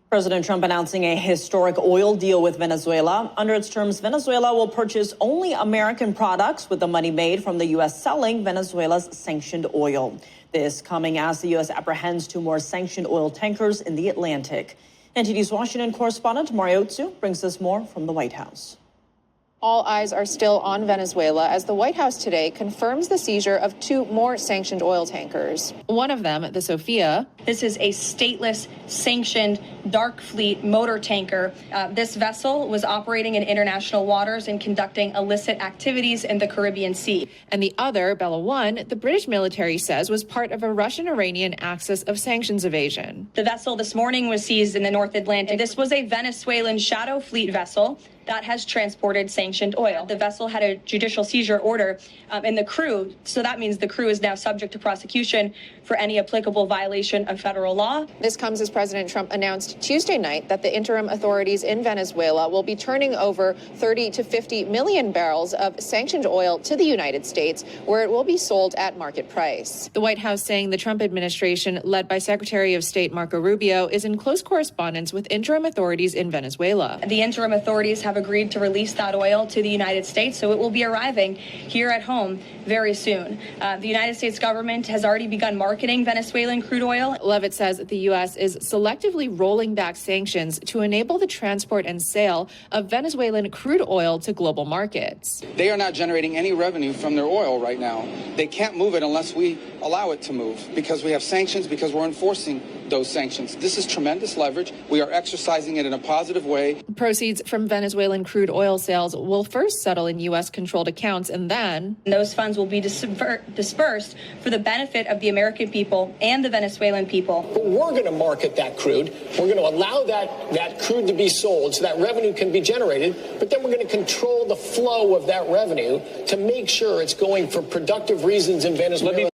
President Trump announcing a historic oil deal with Venezuela. Under its terms, Venezuela will purchase only American products with the money made from the U.S. selling Venezuela's sanctioned oil. This coming as the U.S. apprehends two more sanctioned oil tankers in the Atlantic. NTD's Washington correspondent Mario Otsu brings us more from the White House. All eyes are still on Venezuela as the White House today confirms the seizure of two more sanctioned oil tankers. One of them, the Sophia. This is a stateless, sanctioned, dark fleet motor tanker. This vessel was operating in international waters and conducting illicit activities in the Caribbean Sea. And the other, Bella 1, the British military says was part of a Russian-Iranian axis of sanctions evasion. The vessel this morning was seized in the North Atlantic. This was a Venezuelan shadow fleet vessel that has transported sanctioned oil. The vessel had a judicial seizure order and the crew, so that means the crew is now subject to prosecution for any applicable violation of federal law. This comes as President Trump announced Tuesday night that the interim authorities in Venezuela will be turning over 30 to 50 million barrels of sanctioned oil to the United States, where it will be sold at market price. The White House saying the Trump administration, led by Secretary of State Marco Rubio, is in close correspondence with interim authorities in Venezuela. The interim authorities have agreed to release that oil to the United States, so it will be arriving here at home very soon. The United States government has already begun marketing Venezuelan crude oil. Leavitt says that the U.S. is selectively rolling back sanctions to enable the transport and sale of Venezuelan crude oil to global markets. They are not generating any revenue from their oil right now. They can't move it unless we allow it to move, because we have sanctions, because we're enforcing those sanctions. This is tremendous leverage. We are exercising it in a positive way. Proceeds from Venezuelan crude oil sales will first settle in U.S.-controlled accounts, and then those funds will be dispersed for the benefit of the American people and the Venezuelan people. But we're going to market that crude. We're going to allow that crude to be sold so that revenue can be generated, but then we're going to control the flow of that revenue to make sure it's going for productive reasons in Venezuela.